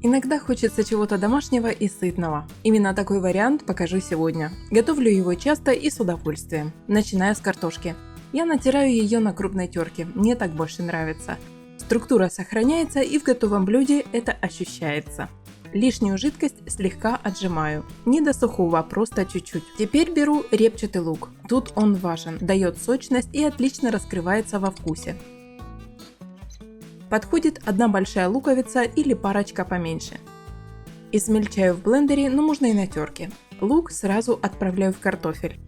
Иногда хочется чего-то домашнего и сытного. Именно такой вариант покажу сегодня. Готовлю его часто и с удовольствием. Начинаю с картошки. Я натираю ее на крупной терке, мне так больше нравится. Структура сохраняется и в готовом блюде это ощущается. Лишнюю жидкость слегка отжимаю. Не до сухого, просто чуть-чуть. Теперь беру репчатый лук. Тут он важен, дает сочность и отлично раскрывается во вкусе. Подходит одна большая луковица или парочка поменьше. Измельчаю в блендере, но можно и на терке. Лук сразу отправляю в картофель.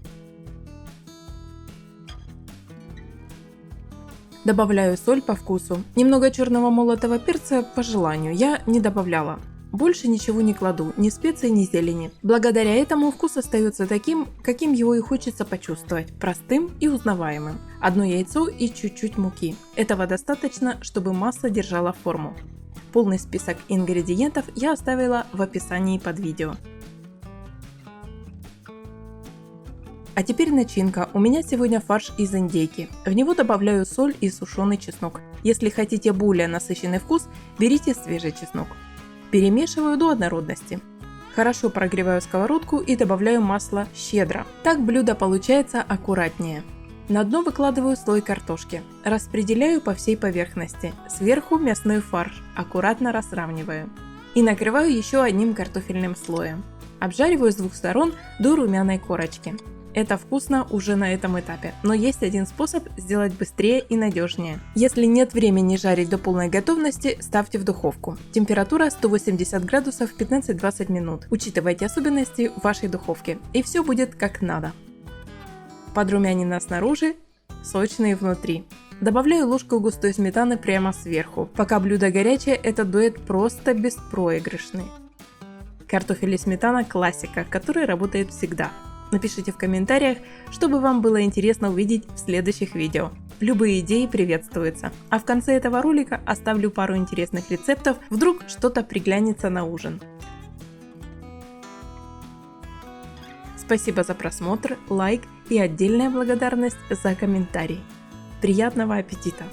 Добавляю соль по вкусу. Немного черного молотого перца по желанию, я не добавляла. Больше ничего не кладу, ни специй, ни зелени. Благодаря этому вкус остается таким, каким его и хочется почувствовать, простым и узнаваемым. Одно яйцо и чуть-чуть муки. Этого достаточно, чтобы масса держала форму. Полный список ингредиентов я оставила в описании под видео. А теперь начинка. У меня сегодня фарш из индейки. В него добавляю соль и сушеный чеснок. Если хотите более насыщенный вкус, берите свежий чеснок. Перемешиваю до однородности. Хорошо прогреваю сковородку и добавляю масло щедро. Так блюдо получается аккуратнее. На дно выкладываю слой картошки. Распределяю по всей поверхности. Сверху мясной фарш. Аккуратно расравниваю. И накрываю еще одним картофельным слоем. Обжариваю с двух сторон до румяной корочки. Это вкусно уже на этом этапе, но есть один способ сделать быстрее и надежнее. Если нет времени жарить до полной готовности, ставьте в духовку. Температура 180 градусов 15-20 минут. Учитывайте особенности вашей духовки, и все будет как надо. Подрумянина снаружи, сочные внутри. Добавляю ложку густой сметаны прямо сверху. Пока блюдо горячее, этот дуэт просто беспроигрышный. Картофель и сметана – классика, которая работает всегда. Напишите в комментариях, чтобы вам было интересно увидеть в следующих видео. Любые идеи приветствуются. А в конце этого ролика оставлю пару интересных рецептов, вдруг что-то приглянется на ужин. Спасибо за просмотр, лайк и отдельная благодарность за комментарий. Приятного аппетита!